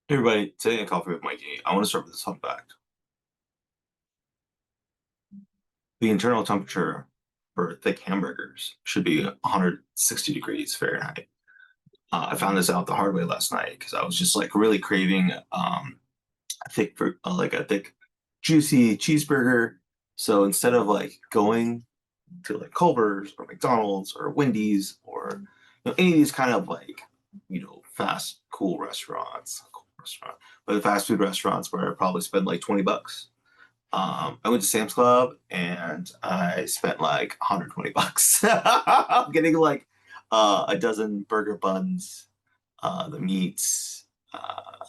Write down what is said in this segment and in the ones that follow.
Hey everybody, today in Coffee with Mikey, I want to start with this fun fact. The internal temperature for thick hamburgers should be 160 degrees Fahrenheit. I found this out the hard way last night because I was just like really craving a thick, like a thick, juicy cheeseburger. So instead of like going to like Culver's or McDonald's or Wendy's or any of these kind of like fast, cool restaurant, but the fast food restaurants where I probably spend like 20 bucks. I went to Sam's Club and I spent like 120 bucks. I'm getting like a dozen burger buns, the meats. I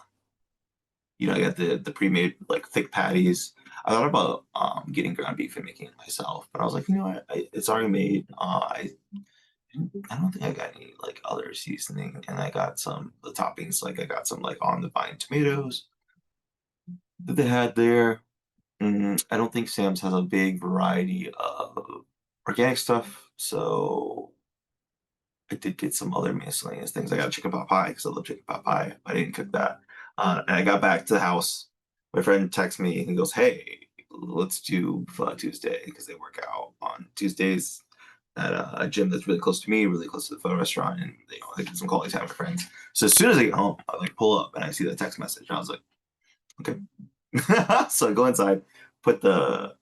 got the pre-made like thick patties. I thought about getting ground beef and making it myself, but I was like, it's already made. I don't think I got any like other seasoning, and I got some the toppings. Like I got some like on the vine tomatoes that they had there. I don't think Sam's has a big variety of organic stuff, so I did get some other miscellaneous things. I got a chicken pot pie because I love chicken pot pie. I didn't cook that. And I got back to the house. My friend texts me and he goes, "Hey, let's do Tuesday," because they work out on Tuesdays at a gym that's really close to me, really close to the pho restaurant, and I get some quality time with friends. So as soon as I get home, I like pull up and I see the text message, and I was like, "Okay." So I go inside, put the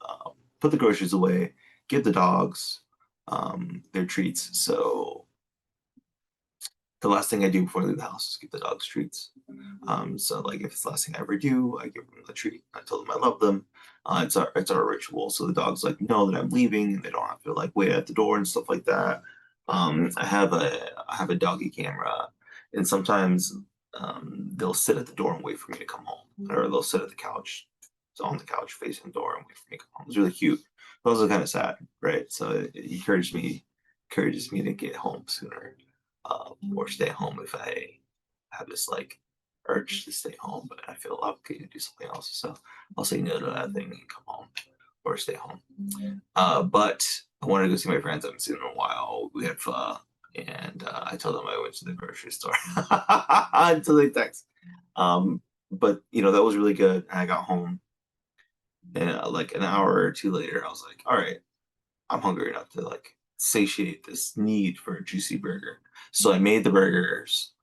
groceries away, give the dogs their treats. So the last thing I do before I leave the house is give the dogs treats. So like if it's the last thing I ever do, I give them the treat. I tell them I love them. It's our ritual. So the dogs like know that I'm leaving and they don't have to like wait at the door and stuff like that. I have a doggy camera, and sometimes they'll sit at the door and wait for me to come home, or they'll sit at the couch, so on the couch facing the door and wait for me to come home. It's really cute, but also kind of sad, right? So it encourages me to get home sooner, or stay home if I have this like urge to stay home, but I feel obligated to do something else. So I'll say no to that thing and come home or stay home. But I wanted to go see my friends I haven't seen in a while. We had pho, and I told them I went to the grocery store until they text. But that was really good. And I got home, and like an hour or two later, I was like, all right, I'm hungry enough to like satiate this need for a juicy burger. So I made the burgers.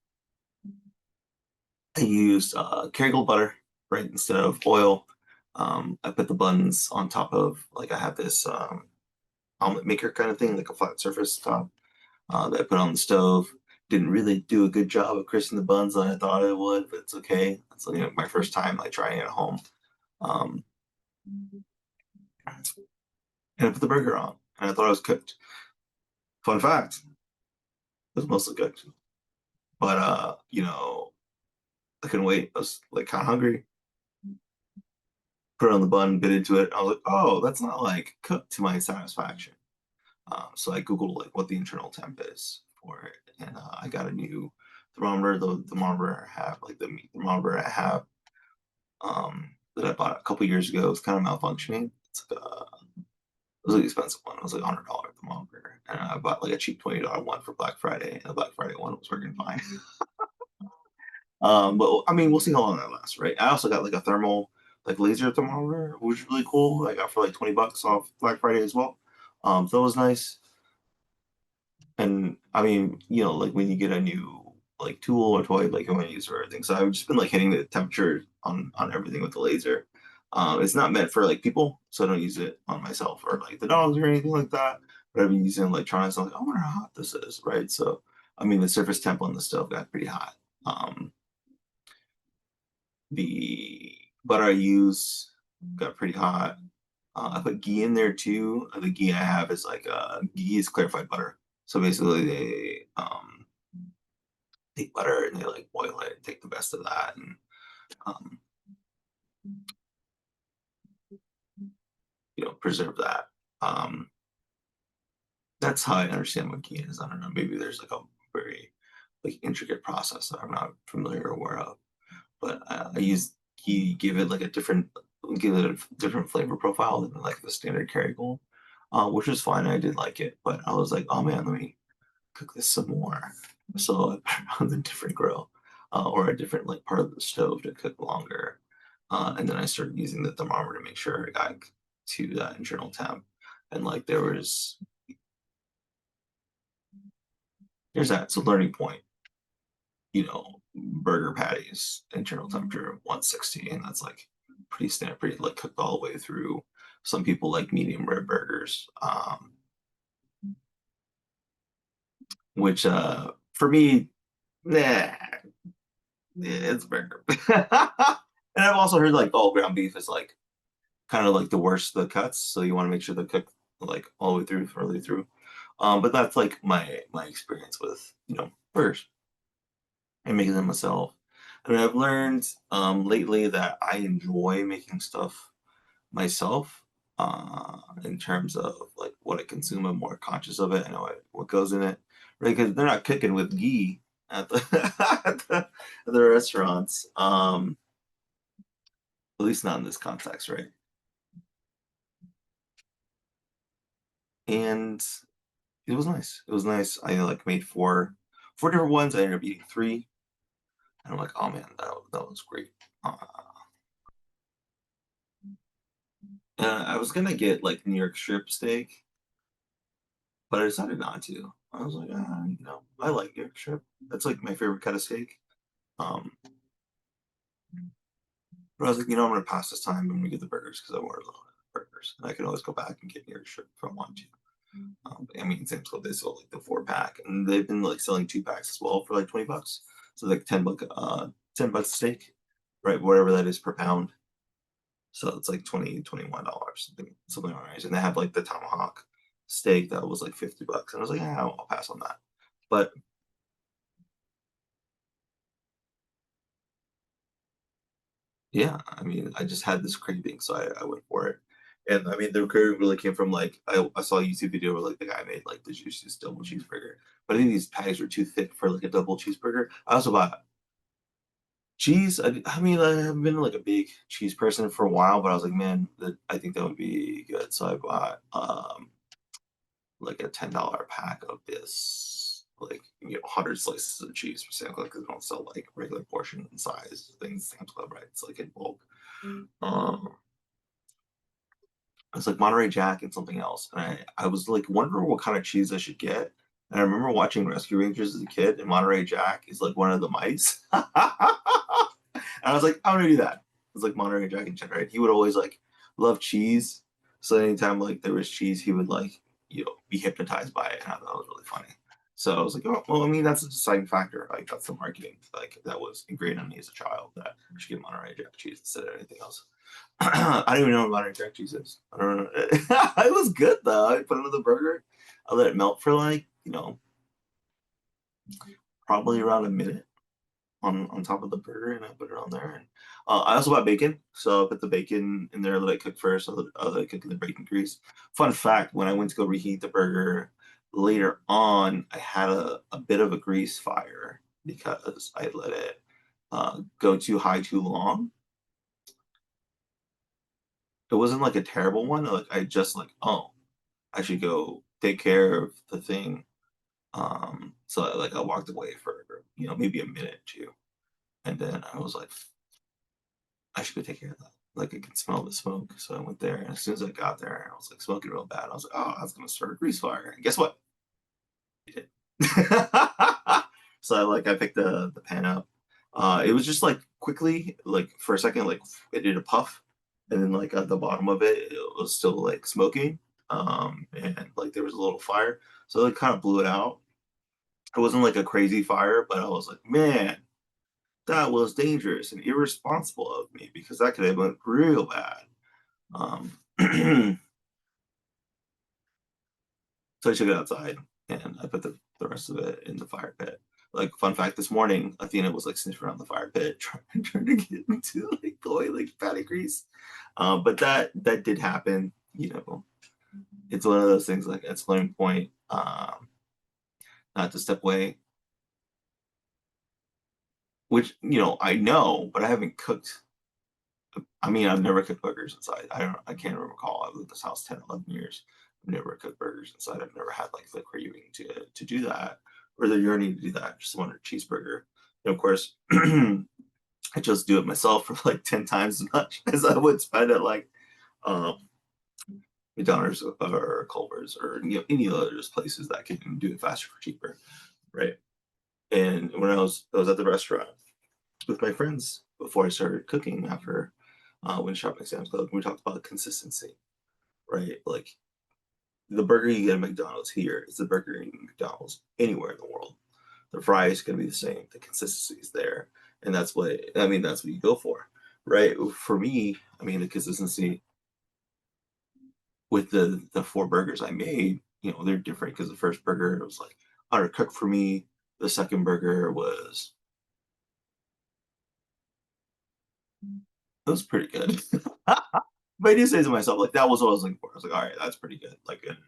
I used Kerrygold butter, right, instead of oil. I put the buns on top of like I have this omelet maker kind of thing, like a flat surface top that I put on the stove. Didn't really do a good job of crisping the buns like I thought it would, but it's okay. It's like my first time like trying it at home. Um, and I put the burger on, and I thought it was cooked. Fun fact, it was mostly cooked, but I couldn't wait. I was like kind of hungry. Put it on the bun, bit into it. I was like, oh, that's not like cooked to my satisfaction. So I Googled like what the internal temp is for it, and I got a new thermometer. The thermometer I have, like the meat thermometer I have, that I bought a couple years ago, is kind of malfunctioning. It was an expensive one. It was like $100 thermometer, and I bought like a cheap $20 one for Black Friday, and the Black Friday one was working fine. But I mean, we'll see how long that lasts, right? I also got like a thermal, like laser thermometer, which is really cool. I got for like 20 bucks off Black Friday as well. So that was nice. And I mean, like when you get a new like tool or toy, like you want to use for everything. So I've just been like hitting the temperature on everything with the laser. It's not meant for like people, so I don't use it on myself or like the dogs or anything like that. But I've been using electronics. I'm like, I wonder how hot this is, right? So I mean, the surface temp on the stove got pretty hot. The butter I use got pretty hot. I put ghee in there too. The ghee I have is like ghee is clarified butter. So basically, they take butter and they like boil it, take the best of that, and um, preserve that. Um, that's how I understand what ghee is. I don't know. Maybe there's like a very like intricate process that I'm not familiar or aware of. But I use ghee, give it a different flavor profile than like the standard Kerrygold, which was fine. I did like it, but I was like, oh man, let me cook this some more. So I put it on the different grill. or a different like part of the stove to cook longer. And then I started using the thermometer to make sure I got to that internal temp. And like there's that. It's a learning point, burger patties, internal temperature of 160, and that's like pretty standard, pretty like cooked all the way through. Some people like medium rare burgers, which for me, nah, it's burger. And I've also heard like all ground beef is like kind of like the worst of the cuts, so you want to make sure they're cooked like all the way through, thoroughly through. But that's like my experience with burgers and making them myself. I mean, I've learned lately that I enjoy making stuff myself in terms of like what I consume. I'm more conscious of it. I know what goes in it, right? Because they're not cooking with ghee at the at the restaurants. At least not in this context, right? And it was nice. It was nice. I like made four different ones. I ended up eating three, and I'm like, oh man, that was great. Uh, I was gonna get like New York strip steak, but I decided not to. I was like, I like New York strip. That's like my favorite cut of steak. Um, but I was like, I'm gonna pass this time. I'm gonna get the burgers because I ordered a lot of burgers, and I can always go back and get New York strip if I want to. I mean, Sam's Club they sell like the 4-pack, and they've been like selling 2-packs as well for like $20. So like $10 a steak, right? Whatever that is per pound. So it's like $21, something on range. And they have like the tomahawk steak that was like $50. And I was like, yeah, I'll pass on that. But yeah, I mean, I just had this craving, so I went for it. And I mean, the craving really came from like I saw a YouTube video where like the guy made like the juiciest double cheeseburger, but I think these patties were too thick for like a double cheeseburger. I also bought cheese. I mean, I haven't been like a big cheese person for a while, but I was like, man, I think that would be good. So I bought like a $10 pack of this, like 100 slices of cheese for Sam's Club because they don't sell like regular portion size things. Sam's Club, right? It's like in bulk. Um, it's like Monterey Jack and something else, and I was like wondering what kind of cheese I should get. And I remember watching Rescue Rangers as a kid, and Monterey Jack is like one of the mice. And I was like, I'm gonna do that. It's like Monterey Jack and cheddar. Right? He would always like love cheese, so anytime like there was cheese, he would like be hypnotized by it, and I thought that was really funny. So I was like, oh well, I mean that's a deciding factor. Like that's the marketing like that was ingrained in me as a child that I should get Monterey Jack cheese instead of anything else. I don't even know what Monterey Jack cheese is. I don't know. It was good though. I put it on the burger. I let it melt for like probably around a minute on top of the burger, and I put it on there. And I also bought bacon, so I put the bacon in there, let it cook first, so let it cook in the bacon grease. Fun fact: when I went to go reheat the burger later on, I had a bit of a grease fire because I let it go too high too long. It wasn't like a terrible one. Like I just like, oh, I should go take care of the thing. So like I walked away for maybe a minute or two, and then I was like, I should go take care of that. Like I can smell the smoke, so I went there. And as soon as I got there, I was like smoking real bad. I was like, oh, I was gonna start a grease fire. And guess what? It did. So I picked the pan up. It was just like quickly, like for a second, like it did a puff, and then like at the bottom of it, it was still like smoking. And like there was a little fire, so it kind of blew it out. It wasn't like a crazy fire, but I was like, man, that was dangerous and irresponsible of me because that could have went real bad. Um, so I took it outside and I put the rest of it in the fire pit. Like fun fact, this morning Athena was like sniffing around the fire pit trying to get me to like the oil, like patty grease. But that did happen. It's one of those things like at some point, not to step away, which I know, but I haven't cooked. I mean, I've never cooked burgers inside. I can't recall. I've lived in this house 10, 11 years. I've never cooked burgers inside. I've never had like the craving to do that or the yearning to do that. Just wanted a cheeseburger. And of course, I just do it myself for like 10 times as much as I would spend at like um, McDonald's or Culver's or any other just places that can do it faster for cheaper, right? And when I was at the restaurant with my friends before I started cooking after when shopping at Sam's Club, we talked about consistency, right? Like the burger you get at McDonald's here is the burger you get at McDonald's anywhere in the world. The fry is going to be the same. The consistency is there, and that's what I mean. That's what you go for, right? For me, I mean, the consistency with the four burgers I made, they're different because the first burger was like undercooked for me. The second burger was it was pretty good. But I do say to myself, like that was what I was looking for. I was like, all right, that's pretty good. Like, and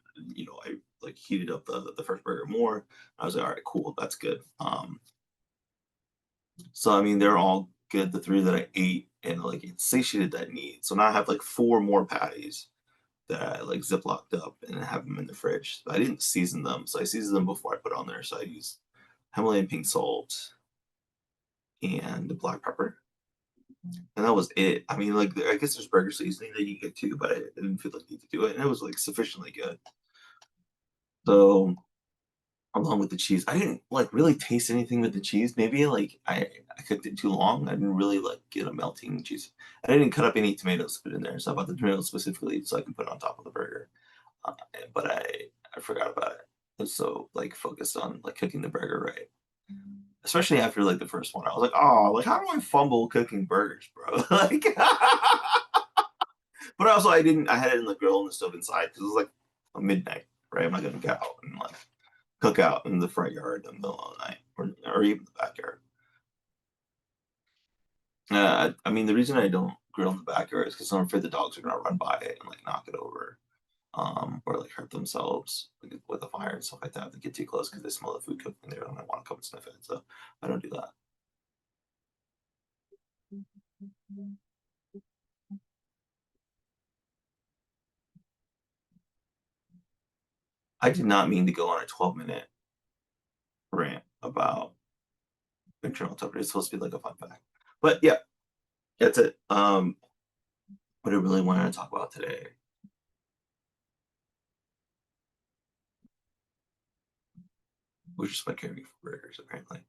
I like heated up the first burger more. I was like, all right, cool, that's good. So I mean, they're all good. The three that I ate, and like it satiated that need. So now I have like four more patties that I like ziplocked up and have them in the fridge. I didn't season them, so I seasoned them before I put on there. So I used Himalayan pink salt and black pepper, and that was it. I mean, like I guess there's burger seasoning that you get too, but I didn't feel like I need to do it, and it was like sufficiently good. So along with the cheese, I didn't like really taste anything with the cheese. Maybe like I cooked it too long. I didn't really like get a melting cheese. I didn't cut up any tomatoes to put in there, so I bought the tomatoes specifically so I can put it on top of the burger. Uh, but I forgot about it. I was so like focused on like cooking the burger right. Especially after like the first one, I was like, oh, like how do I fumble cooking burgers, bro? Like, but also I didn't. I had it in the grill and the stove inside because it was like midnight, right? I'm not gonna get out and like cook out in the front yard in the middle of the night or even the backyard. I mean, the reason I don't grill in the backyard is because I'm afraid the dogs are gonna run by it and like knock it over, or like hurt themselves like, with the fire and stuff like that. If they get too close because they smell the food cooking there and I want to come and sniff it. So I don't do that. I did not mean to go on a 12-minute rant about internal temperature. It's supposed to be like a fun fact, but yeah, that's it. What I really wanted to talk about today, which is my craving for burgers, apparently.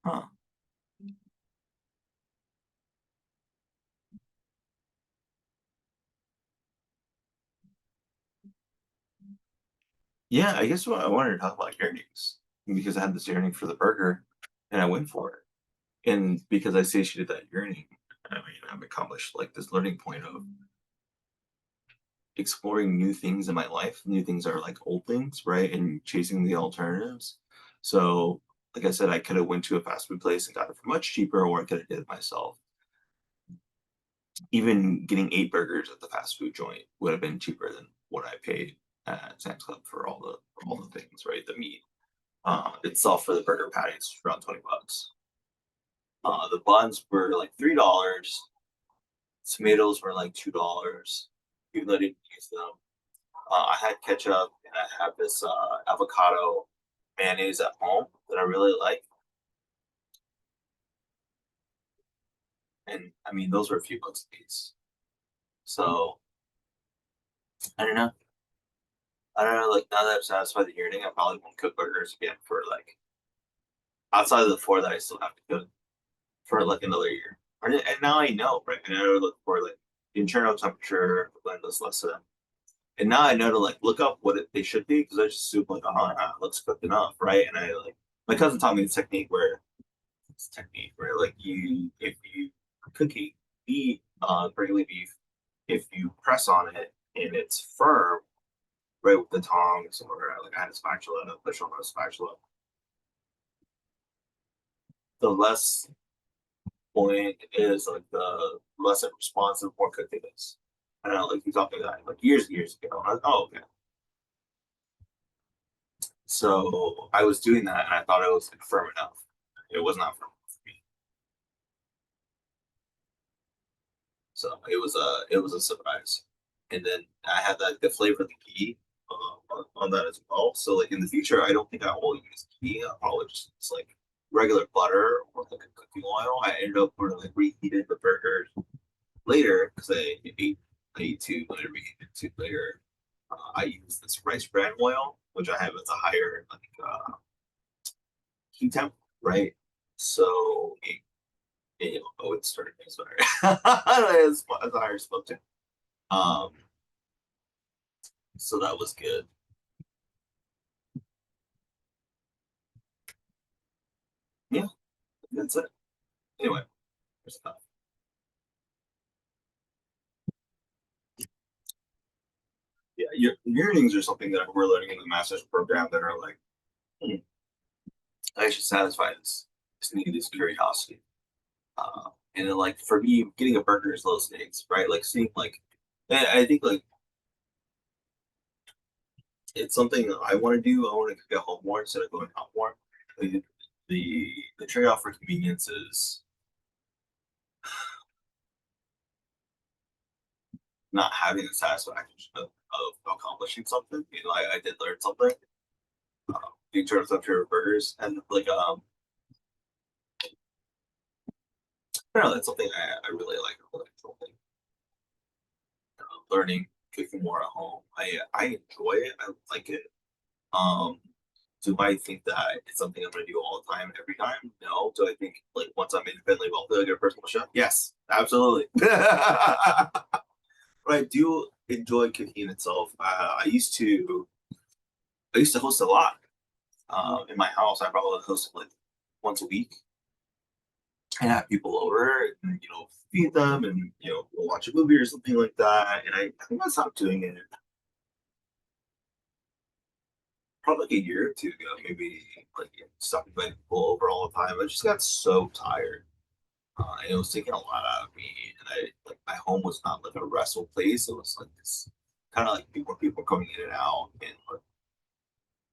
Huh. Yeah, I guess what I wanted to talk about yearnings because I had this yearning for the burger and I went for it. And because I satiated that yearning, I mean, I've accomplished like this learning point of exploring new things in my life. New things are like old things, right? And chasing the alternatives. So, like I said, I could have went to a fast food place and got it for much cheaper, or I could have did it myself. Even getting 8 burgers at the fast food joint would have been cheaper than what I paid at Sam's Club for all the things, right? The meat itself for the burger patties around $20. The buns were like $3. Tomatoes were like $2, even though I didn't use them. I had ketchup and I have this avocado mayonnaise at home that I really like, and I mean those were a few bucks a piece. So I don't know. I don't know. Like now that I'm satisfied with the yearning, I probably won't cook burgers again for like outside of the four that I still have to cook for like another year. And now I know, right? And I know to look for like the internal temperature, blend this lesson. And now I know to like look up what they should be because I just assume like, oh, it looks cooked enough, right? And I like my cousin taught me this technique where like if you cookie eat regular beef, if you press on it and it's firm, right with the tongs or like I had a spatula to push on a spatula, the less point is like the less it responds, the more cooked it is. I don't know, like you taught me that like years and years ago. Oh, okay. So I was doing that, and I thought it was like, firm enough. It was not firm enough for me. So it was a surprise. And then I had like the flavor of the ghee on that as well. So like in the future, I don't think I will use ghee. I'll probably just use like regular butter or like a cooking oil. I ended up sort of like reheated the burgers later because I ate two, but I reheated two later. I use this rice bran oil, which I have as a higher like heat temp, right? So oh, it started. Sorry, it's a higher smoke temp. Um, so that was good. Yeah, that's it. Anyway, there's enough. Yeah, yearnings are something that we're learning in the master's program that are like, hmm, I should satisfy this need, this curiosity. And then like for me, getting a burger is low stakes, right? Like seeing like, I think like it's something that I want to do. I want to get home more instead of going out more. The the trade off for convenience is not having the satisfaction of accomplishing something. I did learn something in terms of your burgers, and like I don't know, that's something I really like. I really enjoy learning cooking more at home. I enjoy it. I like it. Um, do I think that it's something I'm going to do all the time, every time? No. Do I think like once I'm independently wealthy, I get a personal chef? Yes, absolutely. But I do enjoy cooking itself. I used to host a lot in my house. I probably hosted like once a week and have people over and feed them and we'll watch a movie or something like that. And I think I stopped doing it probably like a year or two ago, maybe like stopped inviting people over all the time. I just got so tired. And it was taking a lot out of me. And I like my home was not like a restful place. It was like this kind of like people coming in and out. And like,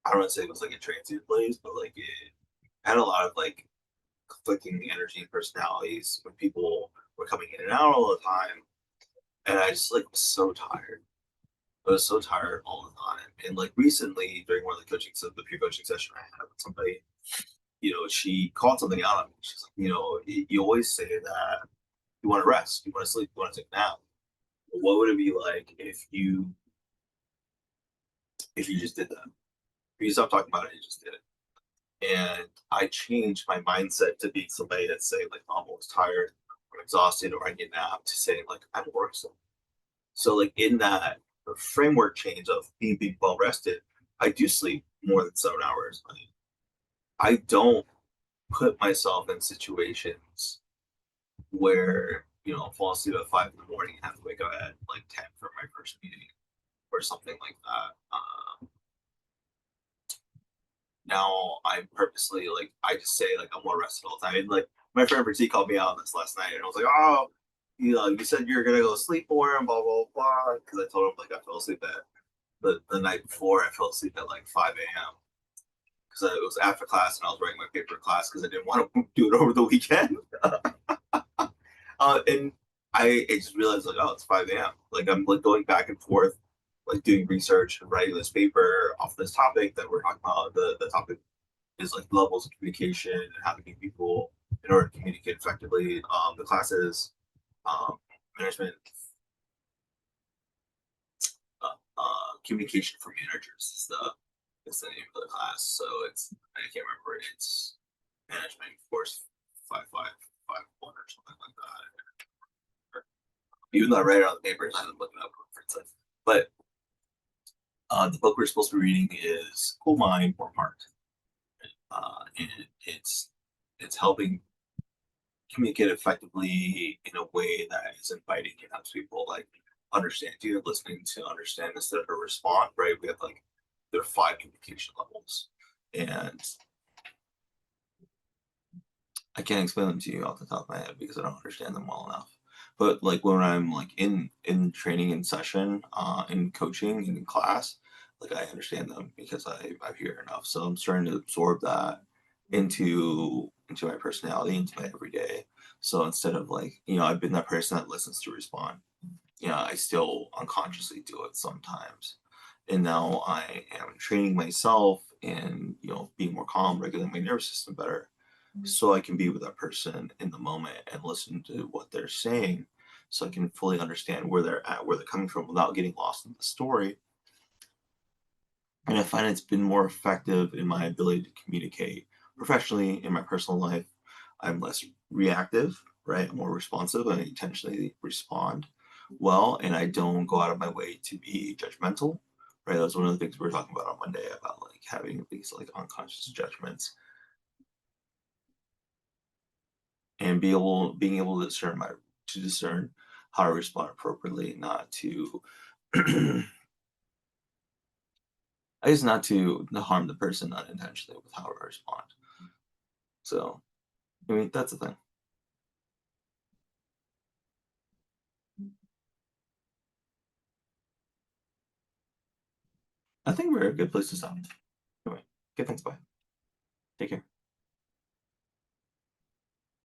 I don't want to say it was like a transient place, but like it had a lot of like conflicting energy and personalities when people were coming in and out all the time. And I just like was so tired. I was so tired all the time. And like recently during one of the the peer coaching session I had with somebody, she called something out on me. She's like, you always say that you want to rest, you want to sleep, you want to take a nap. What would it be like if you just did that? If you stopped talking about it, you just did it. And I changed my mindset to be somebody that's saying like I'm always tired, I'm exhausted, or I need a nap to saying like I'm worrisome. So like in that framework change of being well rested, I do sleep more than 7 hours. I don't put myself in situations where I fall asleep at 5 in the morning and have to wake up at like 10 for my first meeting or something like that. Now I'm purposely like I just say like I'm more rested all the time. And like my friend Bertie called me out on this last night, and I was like, oh, you said you're gonna go sleep more and blah blah blah. Because I told him like I fell asleep at the night before. I fell asleep at like 5 a.m. because it was after class and I was writing my paper in class because I didn't want to do it over the weekend. And I just realized like, oh, it's 5 a.m. Like I'm like going back and forth, like doing research and writing this paper off this topic that we're talking about. The topic is like levels of communication and how to get people in order to communicate effectively. The classes, um, management, communication for managers is the name of the class. So I can't remember. It's management course 5551 or something like that. Even though I read it on the papers, I haven't looked it up for it. But the book we're supposed to be reading is Cool Mind, Warm Heart. And it's helping communicate effectively in a way that is inviting and helps people like understand you, listening to understand instead of respond, right? We have like there are 5 communication levels. And I can't explain them to you off the top of my head because I don't understand them well enough. But like when I'm like in training in session, in coaching in class, like I understand them because I hear enough. So I'm starting to absorb that into my personality, into my everyday. So instead of like, I've been that person that listens to respond. I still unconsciously do it sometimes. And now I am training myself and, being more calm, regulating my nervous system better so I can be with that person in the moment and listen to what they're saying so I can fully understand where they're at, where they're coming from without getting lost in the story. And I find it's been more effective in my ability to communicate professionally in my personal life. I'm less reactive, right? I'm more responsive. I intentionally respond well, and I don't go out of my way to be judgmental, right? That was one of the things we were talking about on Monday about like having these like unconscious judgments and being able to discern how to respond appropriately, not to I guess not to harm the person unintentionally with how I respond. So I mean that's the thing. I think we're a good place to stop. Anyway, okay, thanks. Bye. Take care.